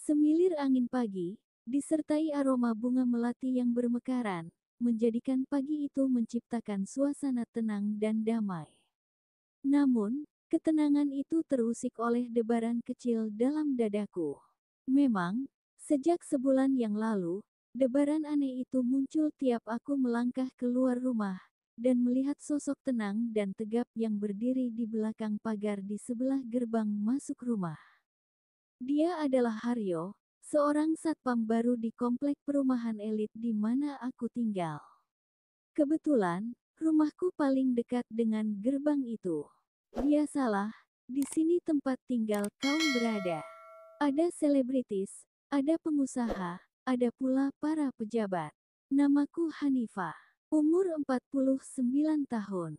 Semilir angin pagi, disertai aroma bunga melati yang bermekaran, menjadikan pagi itu menciptakan suasana tenang dan damai. Namun, ketenangan itu terusik oleh debaran kecil dalam dadaku. Memang, sejak sebulan yang lalu, debaran aneh itu muncul tiap aku melangkah keluar rumah, dan melihat sosok tenang dan tegap yang berdiri di belakang pagar di sebelah gerbang masuk rumah. Dia adalah Haryo, seorang satpam baru di komplek perumahan elit di mana aku tinggal. Kebetulan, rumahku paling dekat dengan gerbang itu. Biasalah, di sini tempat tinggal kaum berada. Ada selebritis, ada pengusaha, ada pula para pejabat. Namaku Hanifah, umur 49 tahun.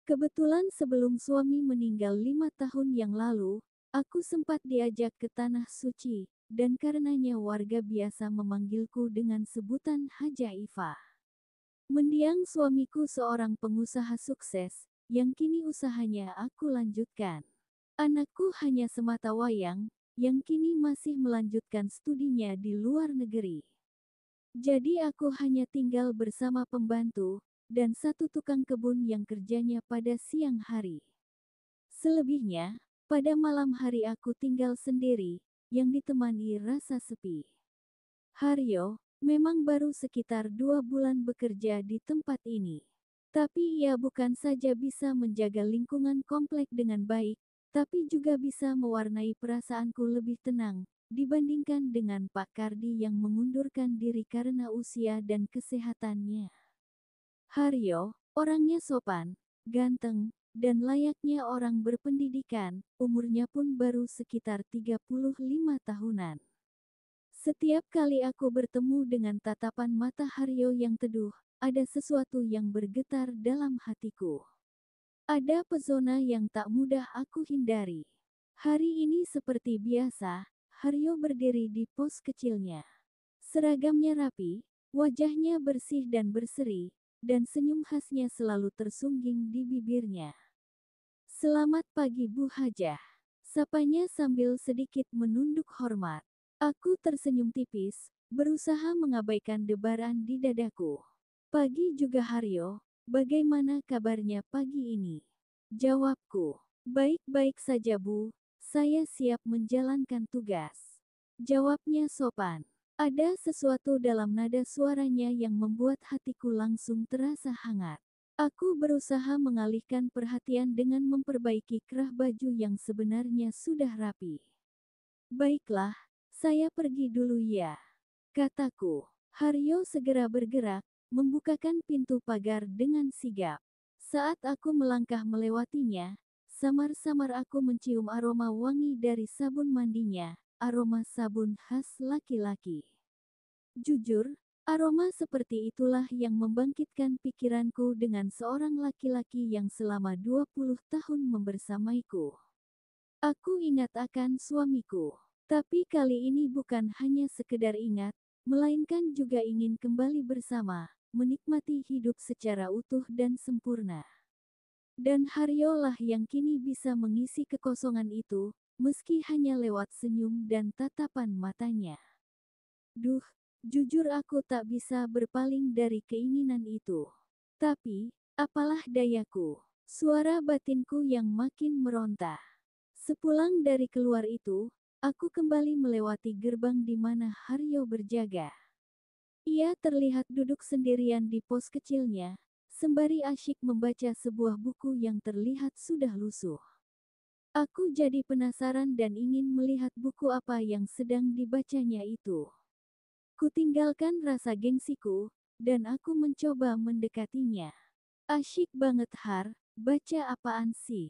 Kebetulan sebelum suami meninggal 5 tahun yang lalu, aku sempat diajak ke Tanah Suci, dan karenanya warga biasa memanggilku dengan sebutan Haja Ifah. Mendiang suamiku seorang pengusaha sukses, yang kini usahanya aku lanjutkan. Anakku hanya semata wayang, yang kini masih melanjutkan studinya di luar negeri. Jadi aku hanya tinggal bersama pembantu, dan satu tukang kebun yang kerjanya pada siang hari. Selebihnya, pada malam hari aku tinggal sendiri, yang ditemani rasa sepi. Haryo, memang baru sekitar 2 bulan bekerja di tempat ini. Tapi ia bukan saja bisa menjaga lingkungan komplek dengan baik, tapi juga bisa mewarnai perasaanku lebih tenang, dibandingkan dengan Pak Kardi yang mengundurkan diri karena usia dan kesehatannya. Haryo, orangnya sopan, ganteng, dan layaknya orang berpendidikan, umurnya pun baru sekitar 35 tahunan. Setiap kali aku bertemu dengan tatapan mata Haryo yang teduh, ada sesuatu yang bergetar dalam hatiku. Ada pesona yang tak mudah aku hindari. Hari ini seperti biasa, Haryo berdiri di pos kecilnya. Seragamnya rapi, wajahnya bersih dan berseri, dan senyum khasnya selalu tersungging di bibirnya. "Selamat pagi Bu Hajah," sapanya sambil sedikit menunduk hormat. Aku tersenyum tipis, berusaha mengabaikan debaran di dadaku. "Pagi juga Haryo, bagaimana kabarnya pagi ini?" Jawabku. "Baik-baik saja Bu, saya siap menjalankan tugas." Jawabnya sopan. Ada sesuatu dalam nada suaranya yang membuat hatiku langsung terasa hangat. Aku berusaha mengalihkan perhatian dengan memperbaiki kerah baju yang sebenarnya sudah rapi. "Baiklah, saya pergi dulu ya," kataku. Haryo segera bergerak, membukakan pintu pagar dengan sigap. Saat aku melangkah melewatinya, samar-samar aku mencium aroma wangi dari sabun mandinya, aroma sabun khas laki-laki. Jujur, aroma seperti itulah yang membangkitkan pikiranku dengan seorang laki-laki yang selama 20 tahun membersamaiku. Aku ingat akan suamiku. Tapi kali ini bukan hanya sekedar ingat, melainkan juga ingin kembali bersama, menikmati hidup secara utuh dan sempurna. Dan Haryo lah yang kini bisa mengisi kekosongan itu, meski hanya lewat senyum dan tatapan matanya. Duh, jujur aku tak bisa berpaling dari keinginan itu. Tapi, apalah dayaku, suara batinku yang makin meronta. Sepulang dari keluar itu, aku kembali melewati gerbang di mana Haryo berjaga. Ia terlihat duduk sendirian di pos kecilnya, sembari asyik membaca sebuah buku yang terlihat sudah lusuh. Aku jadi penasaran dan ingin melihat buku apa yang sedang dibacanya itu. Kutinggalkan rasa gengsiku, dan aku mencoba mendekatinya. "Asyik banget Har, baca apaan sih?"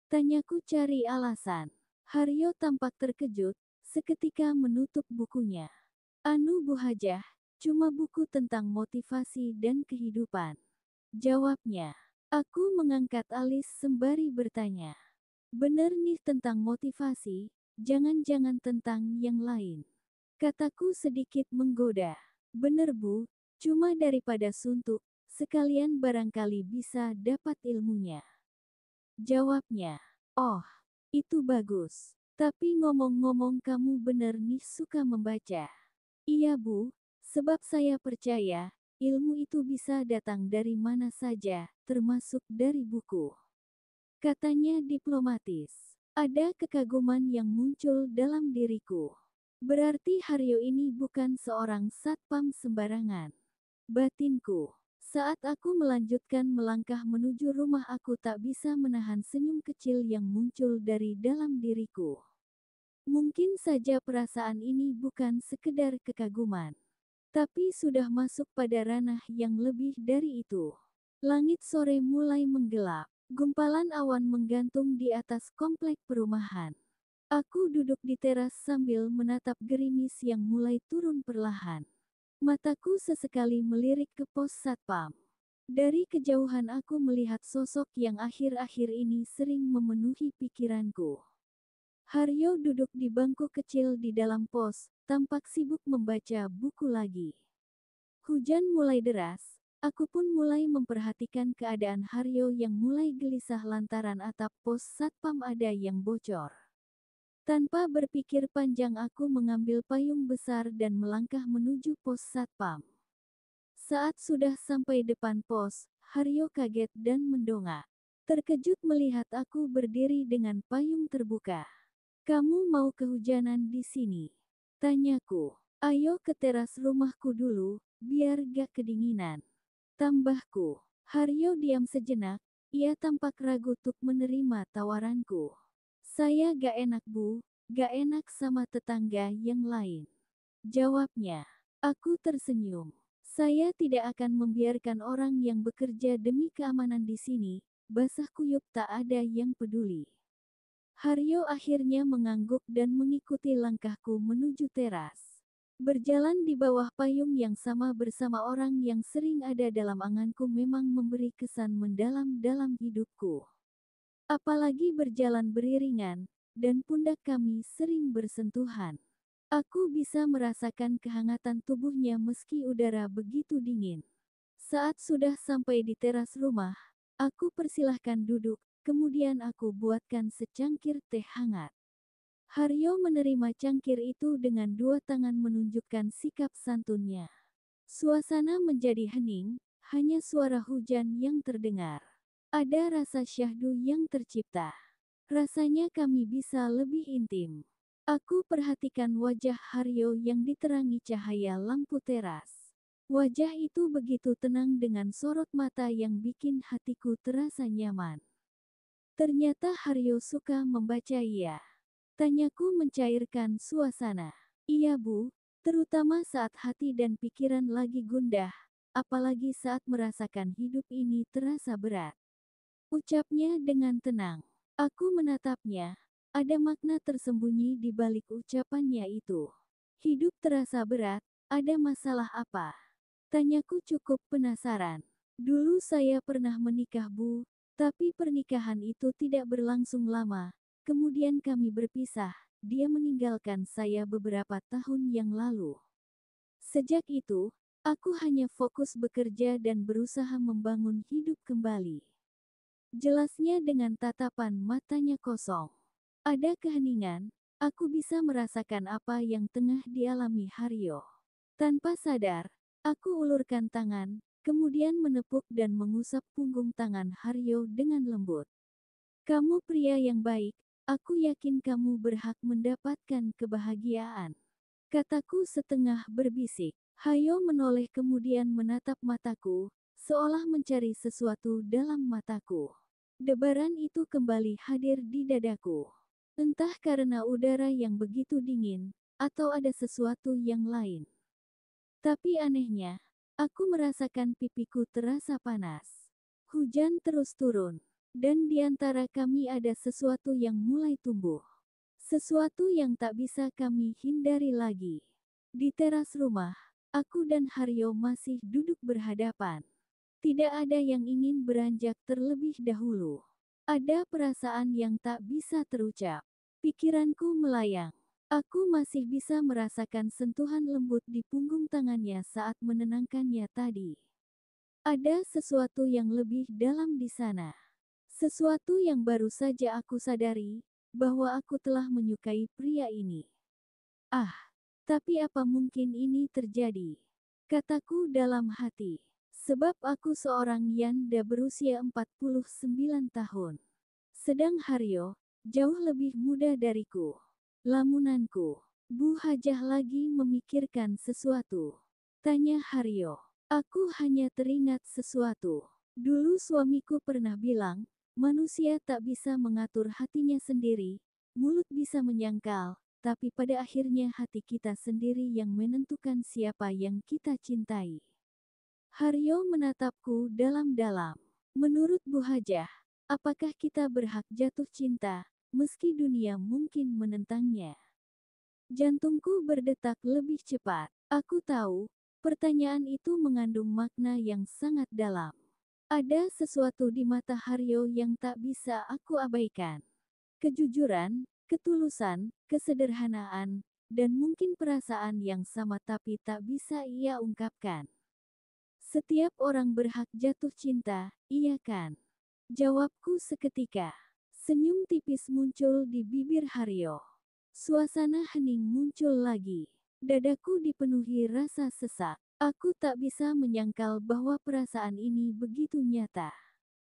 tanyaku cari alasan. Haryo tampak terkejut, seketika menutup bukunya. "Anu Bu Hajah, cuma buku tentang motivasi dan kehidupan," jawabnya. Aku mengangkat alis sembari bertanya. "Bener nih tentang motivasi, jangan-jangan tentang yang lain?" kataku sedikit menggoda. "Bener Bu, cuma daripada suntuk, sekalian barangkali bisa dapat ilmunya," jawabnya. "Oh, itu bagus. Tapi ngomong-ngomong kamu bener nih suka membaca. Iya Bu, sebab saya percaya, ilmu itu bisa datang dari mana saja, termasuk dari buku. Katanya diplomatis. Ada kekaguman yang muncul dalam diriku. Berarti Haryo ini bukan seorang satpam sembarangan. Batinku. Saat aku melanjutkan melangkah menuju rumah aku tak bisa menahan senyum kecil yang muncul dari dalam diriku. Mungkin saja perasaan ini bukan sekedar kekaguman, tapi sudah masuk pada ranah yang lebih dari itu. Langit sore mulai menggelap. Gumpalan awan menggantung di atas komplek perumahan. Aku duduk di teras sambil menatap gerimis yang mulai turun perlahan. Mataku sesekali melirik ke pos satpam. Dari kejauhan aku melihat sosok yang akhir-akhir ini sering memenuhi pikiranku. Haryo duduk di bangku kecil di dalam pos, tampak sibuk membaca buku lagi. Hujan mulai deras. Aku pun mulai memperhatikan keadaan Haryo yang mulai gelisah lantaran atap pos satpam ada yang bocor. Tanpa berpikir panjang aku mengambil payung besar dan melangkah menuju pos satpam. Saat sudah sampai depan pos, Haryo kaget dan mendongak. Terkejut melihat aku berdiri dengan payung terbuka. "Kamu mau kehujanan di sini?" tanyaku. "Ayo ke teras rumahku dulu, biar gak kedinginan," tambahku. Haryo diam sejenak, ia tampak ragu untuk menerima tawaranku. "Saya gak enak Bu, gak enak sama tetangga yang lain," jawabnya. Aku tersenyum. Saya tidak akan membiarkan orang yang bekerja demi keamanan di sini, basah kuyup tak ada yang peduli. Haryo akhirnya mengangguk dan mengikuti langkahku menuju teras. Berjalan di bawah payung yang sama bersama orang yang sering ada dalam anganku memang memberi kesan mendalam dalam hidupku. Apalagi berjalan beriringan, dan pundak kami sering bersentuhan. Aku bisa merasakan kehangatan tubuhnya meski udara begitu dingin. Saat sudah sampai di teras rumah, aku persilahkan duduk, kemudian aku buatkan secangkir teh hangat. Haryo menerima cangkir itu dengan dua tangan menunjukkan sikap santunnya. Suasana menjadi hening, hanya suara hujan yang terdengar. Ada rasa syahdu yang tercipta. Rasanya kami bisa lebih intim. Aku perhatikan wajah Haryo yang diterangi cahaya lampu teras. Wajah itu begitu tenang dengan sorot mata yang bikin hatiku terasa nyaman. Ternyata Haryo suka membaca ya. Tanyaku mencairkan suasana. Iya Bu, terutama saat hati dan pikiran lagi gundah, apalagi saat merasakan hidup ini terasa berat. Ucapnya dengan tenang. Aku menatapnya, ada makna tersembunyi di balik ucapannya itu. Hidup terasa berat, ada masalah apa? Tanyaku cukup penasaran. Dulu saya pernah menikah Bu, tapi pernikahan itu tidak berlangsung lama. Kemudian kami berpisah, dia meninggalkan saya beberapa tahun yang lalu. Sejak itu, aku hanya fokus bekerja dan berusaha membangun hidup kembali. Jelasnya dengan tatapan matanya kosong. Ada keheningan, aku bisa merasakan apa yang tengah dialami Haryo. Tanpa sadar, aku ulurkan tangan, kemudian menepuk dan mengusap punggung tangan Haryo dengan lembut. "Kamu pria yang baik, aku yakin kamu berhak mendapatkan kebahagiaan," kataku setengah berbisik. Haryo menoleh kemudian menatap mataku, seolah mencari sesuatu dalam mataku. Debaran itu kembali hadir di dadaku. Entah karena udara yang begitu dingin, atau ada sesuatu yang lain. Tapi anehnya, aku merasakan pipiku terasa panas. Hujan terus turun, dan di antara kami ada sesuatu yang mulai tumbuh. Sesuatu yang tak bisa kami hindari lagi. Di teras rumah, aku dan Haryo masih duduk berhadapan. Tidak ada yang ingin beranjak terlebih dahulu. Ada perasaan yang tak bisa terucap. Pikiranku melayang. Aku masih bisa merasakan sentuhan lembut di punggung tangannya saat menenangkannya tadi. Ada sesuatu yang lebih dalam di sana. Sesuatu yang baru saja aku sadari, bahwa aku telah menyukai pria ini. Ah, tapi apa mungkin ini terjadi? Kataku dalam hati. Sebab aku seorang Yanda berusia 49 tahun. Sedang Haryo, jauh lebih muda dariku. Lamunanku. Bu Hajah lagi memikirkan sesuatu. Tanya Haryo. Aku hanya teringat sesuatu. Dulu suamiku pernah bilang, manusia tak bisa mengatur hatinya sendiri, mulut bisa menyangkal, tapi pada akhirnya hati kita sendiri yang menentukan siapa yang kita cintai. Haryo menatapku dalam-dalam. Menurut Bu Hajah, apakah kita berhak jatuh cinta, meski dunia mungkin menentangnya? Jantungku berdetak lebih cepat. Aku tahu, pertanyaan itu mengandung makna yang sangat dalam. Ada sesuatu di mata Haryo yang tak bisa aku abaikan. Kejujuran, ketulusan, kesederhanaan, dan mungkin perasaan yang sama tapi tak bisa ia ungkapkan. Setiap orang berhak jatuh cinta, iya kan? Jawabku seketika. Senyum tipis muncul di bibir Haryo. Suasana hening muncul lagi. Dadaku dipenuhi rasa sesak. Aku tak bisa menyangkal bahwa perasaan ini begitu nyata.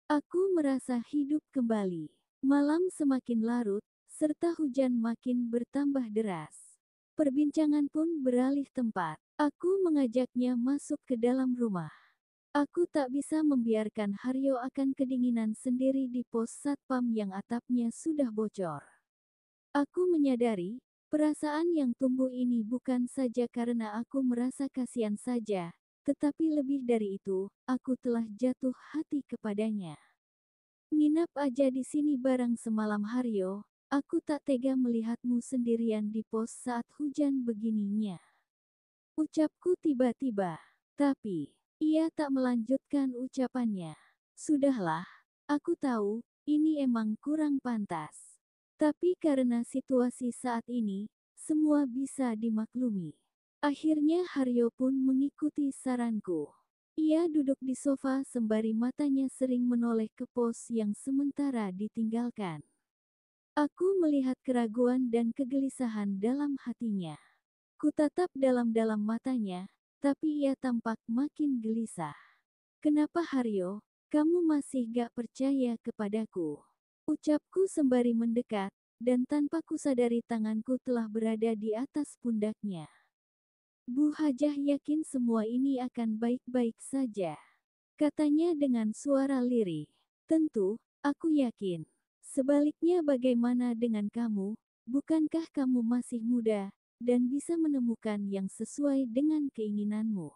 Aku merasa hidup kembali. Malam semakin larut, serta hujan makin bertambah deras. Perbincangan pun beralih tempat. Aku mengajaknya masuk ke dalam rumah. Aku tak bisa membiarkan Haryo akan kedinginan sendiri di pos satpam yang atapnya sudah bocor. Aku menyadari, perasaan yang tumbuh ini bukan saja karena aku merasa kasihan saja, tetapi lebih dari itu, aku telah jatuh hati kepadanya. Nginap aja di sini barang semalam Haryo, aku tak tega melihatmu sendirian di pos saat hujan begininya. Ucapku tiba-tiba, tapi ia tak melanjutkan ucapannya. Sudahlah, aku tahu, ini emang kurang pantas. Tapi karena situasi saat ini, semua bisa dimaklumi. Akhirnya Haryo pun mengikuti saranku. Ia duduk di sofa sembari matanya sering menoleh ke pos yang sementara ditinggalkan. Aku melihat keraguan dan kegelisahan dalam hatinya. Kutatap dalam-dalam matanya, tapi ia tampak makin gelisah. Kenapa Haryo, kamu masih gak percaya kepadaku? Ucapku sembari mendekat, dan tanpa kusadari tanganku telah berada di atas pundaknya. Bu Hajah yakin semua ini akan baik-baik saja. Katanya dengan suara lirih. Tentu, aku yakin. Sebaliknya bagaimana dengan kamu? Bukankah kamu masih muda, dan bisa menemukan yang sesuai dengan keinginanmu?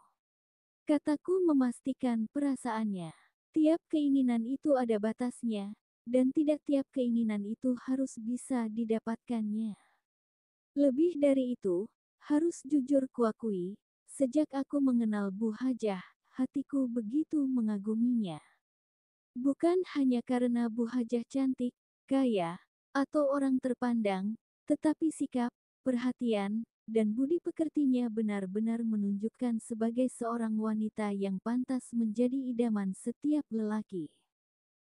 Kataku memastikan perasaannya. Tiap keinginan itu ada batasnya, dan tidak tiap keinginan itu harus bisa didapatkannya. Lebih dari itu, harus jujur kuakui, sejak aku mengenal Bu Hajah, hatiku begitu mengaguminya. Bukan hanya karena Bu Hajah cantik, kaya, atau orang terpandang, tetapi sikap, perhatian, dan budi pekertinya benar-benar menunjukkan sebagai seorang wanita yang pantas menjadi idaman setiap lelaki.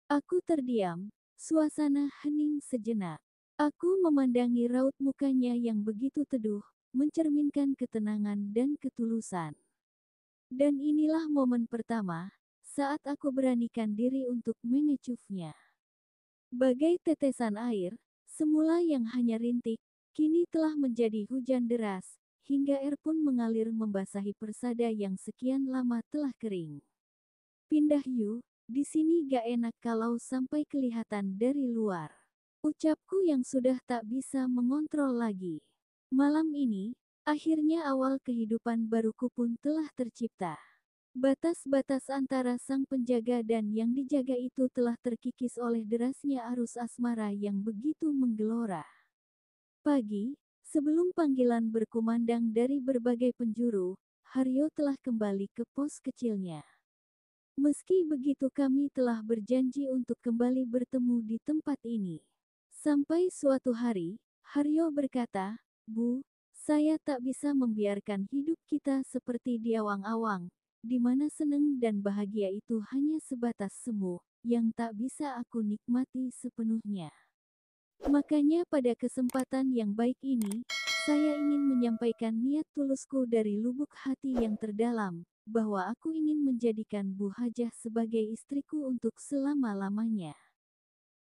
Aku terdiam, suasana hening sejenak. Aku memandangi raut mukanya yang begitu teduh, mencerminkan ketenangan dan ketulusan. Dan inilah momen pertama, saat aku beranikan diri untuk mengecufnya. Bagai tetesan air, semula yang hanya rintik, kini telah menjadi hujan deras, hingga air pun mengalir membasahi persada yang sekian lama telah kering. Pindah yuk, di sini gak enak kalau sampai kelihatan dari luar. Ucapku yang sudah tak bisa mengontrol lagi. Malam ini, akhirnya awal kehidupan baruku pun telah tercipta. Batas-batas antara sang penjaga dan yang dijaga itu telah terkikis oleh derasnya arus asmara yang begitu menggelora. Pagi, sebelum panggilan berkumandang dari berbagai penjuru, Haryo telah kembali ke pos kecilnya. Meski begitu kami telah berjanji untuk kembali bertemu di tempat ini. Sampai suatu hari, Haryo berkata, Bu, saya tak bisa membiarkan hidup kita seperti di awang-awang, di mana senang dan bahagia itu hanya sebatas semu, yang tak bisa aku nikmati sepenuhnya. Makanya pada kesempatan yang baik ini, saya ingin menyampaikan niat tulusku dari lubuk hati yang terdalam, bahwa aku ingin menjadikan Bu Hajah sebagai istriku untuk selama-lamanya.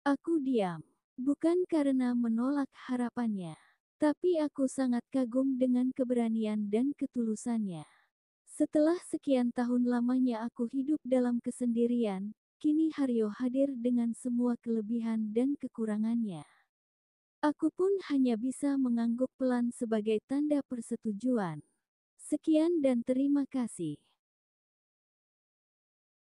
Aku diam, bukan karena menolak harapannya, tapi aku sangat kagum dengan keberanian dan ketulusannya. Setelah sekian tahun lamanya aku hidup dalam kesendirian, kini Haryo hadir dengan semua kelebihan dan kekurangannya. Aku pun hanya bisa mengangguk pelan sebagai tanda persetujuan. Sekian dan terima kasih.